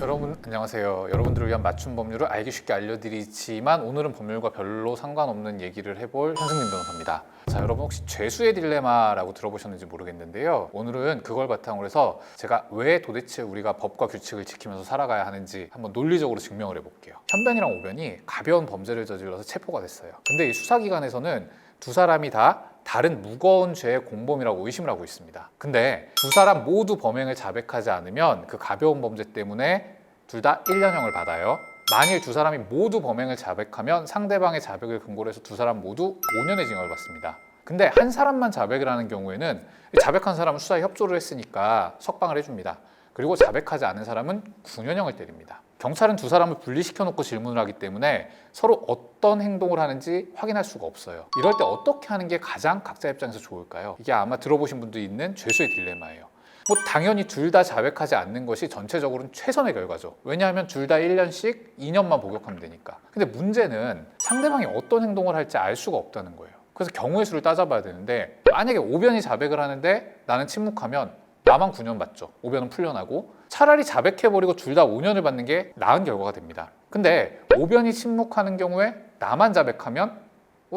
여러분 안녕하세요. 여러분들을 위한 맞춤 법률을 알기 쉽게 알려드리지만 오늘은 법률과 별로 상관없는 얘기를 해볼 현승민 변호사입니다. 자, 여러분 혹시 죄수의 딜레마라고 들어보셨는지 모르겠는데요. 오늘은 그걸 바탕으로 해서 제가 왜 도대체 우리가 법과 규칙을 지키면서 살아가야 하는지 한번 논리적으로 증명을 해볼게요. 현변이랑 오변이 가벼운 범죄를 저질러서 체포가 됐어요. 근데 이 수사기관에서는 두 사람이 다 다른 무거운 죄의 공범이라고 의심을 하고 있습니다. 근데 두 사람 모두 범행을 자백하지 않으면 그 가벼운 범죄 때문에 둘 다 1년형을 받아요. 만일 두 사람이 모두 범행을 자백하면 상대방의 자백을 근거로 해서 두 사람 모두 5년의 징역을 받습니다. 근데 한 사람만 자백을 하는 경우에는 자백한 사람은 수사에 협조를 했으니까 석방을 해줍니다. 그리고 자백하지 않은 사람은 9년형을 때립니다. 경찰은 두 사람을 분리시켜 놓고 질문을 하기 때문에 서로 어떤 행동을 하는지 확인할 수가 없어요. 이럴 때 어떻게 하는 게 가장 각자 입장에서 좋을까요? 이게 아마 들어보신 분도 있는 죄수의 딜레마예요. 뭐 당연히 둘 다 자백하지 않는 것이 전체적으로는 최선의 결과죠. 왜냐하면 둘 다 1년씩 2년만 복역하면 되니까. 근데 문제는 상대방이 어떤 행동을 할지 알 수가 없다는 거예요. 그래서 경우의 수를 따져봐야 되는데 만약에 오변이 자백을 하는데 나는 침묵하면 나만 9년 받죠. 오변은 풀려나고 차라리 자백해버리고 둘 다 5년을 받는 게 나은 결과가 됩니다. 근데 오변이 침묵하는 경우에 나만 자백하면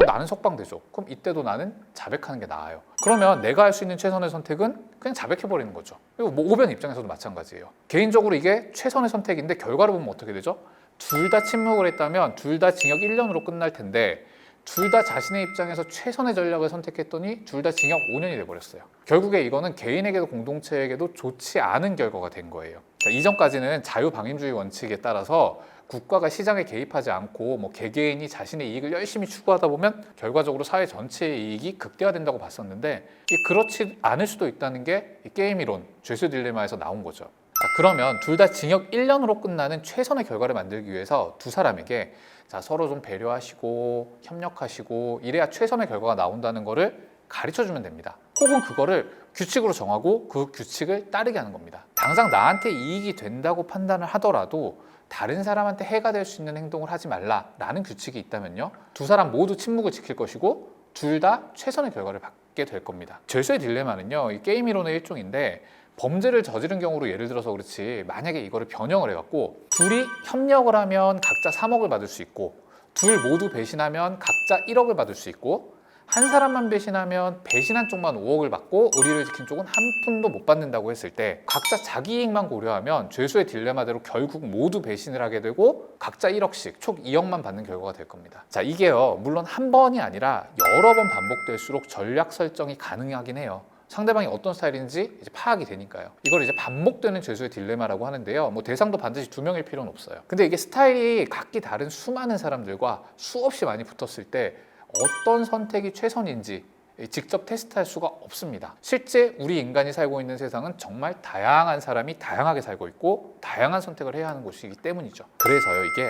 나는 석방되죠. 그럼 이때도 나는 자백하는 게 나아요. 그러면 내가 할 수 있는 최선의 선택은 그냥 자백해버리는 거죠. 그리고 뭐 오변 입장에서도 마찬가지예요. 개인적으로 이게 최선의 선택인데 결과를 보면 어떻게 되죠? 둘 다 침묵을 했다면 둘 다 징역 1년으로 끝날 텐데 둘 다 자신의 입장에서 최선의 전략을 선택했더니 둘 다 징역 5년이 돼버렸어요. 결국에 이거는 개인에게도 공동체에게도 좋지 않은 결과가 된 거예요. 자, 이전까지는 자유방임주의 원칙에 따라서 국가가 시장에 개입하지 않고 개개인이 자신의 이익을 열심히 추구하다 보면 결과적으로 사회 전체의 이익이 극대화된다고 봤었는데 그렇지 않을 수도 있다는 게 게임 이론, 죄수 딜레마에서 나온 거죠. 자, 그러면 둘 다 징역 1년으로 끝나는 최선의 결과를 만들기 위해서 두 사람에게 서로 좀 배려하시고 협력하시고 이래야 최선의 결과가 나온다는 거를 가르쳐주면 됩니다. 혹은 그거를 규칙으로 정하고 그 규칙을 따르게 하는 겁니다. 당장 나한테 이익이 된다고 판단을 하더라도 다른 사람한테 해가 될 수 있는 행동을 하지 말라라는 규칙이 있다면요. 두 사람 모두 침묵을 지킬 것이고 둘 다 최선의 결과를 받게 될 겁니다. 죄수의 딜레마는요. 이 게임 이론의 일종인데 범죄를 저지른 경우로 예를 들어서 그렇지 만약에 이거를 변형을 해갖고 둘이 협력을 하면 각자 3억을 받을 수 있고 둘 모두 배신하면 각자 1억을 받을 수 있고 한 사람만 배신하면 배신한 쪽만 5억을 받고 의리를 지킨 쪽은 한 푼도 못 받는다고 했을 때 각자 자기 이익만 고려하면 죄수의 딜레마대로 결국 모두 배신을 하게 되고 각자 1억씩 총 2억만 받는 결과가 될 겁니다. 자, 이게요 물론 한 번이 아니라 여러 번 반복될수록 전략 설정이 가능하긴 해요. 상대방이 어떤 스타일인지 이제 파악이 되니까요. 이걸 이제 반복되는 죄수의 딜레마라고 하는데요. 대상도 반드시 2명일 필요는 없어요. 근데 이게 스타일이 각기 다른 수많은 사람들과 수없이 많이 붙었을 때 어떤 선택이 최선인지 직접 테스트할 수가 없습니다. 실제 우리 인간이 살고 있는 세상은 정말 다양한 사람이 다양하게 살고 있고 다양한 선택을 해야 하는 곳이기 때문이죠. 그래서요, 이게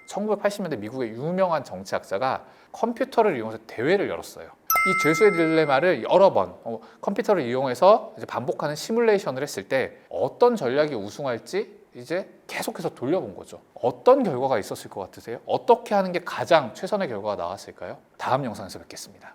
1980년대 미국의 유명한 정치학자가 컴퓨터를 이용해서 대회를 열었어요. 이 죄수의 딜레마를 여러 번 컴퓨터를 이용해서 이제 반복하는 시뮬레이션을 했을 때 어떤 전략이 우승할지 이제 계속해서 돌려본 거죠. 어떤 결과가 있었을 것 같으세요? 어떻게 하는 게 가장 최선의 결과가 나왔을까요? 다음 영상에서 뵙겠습니다.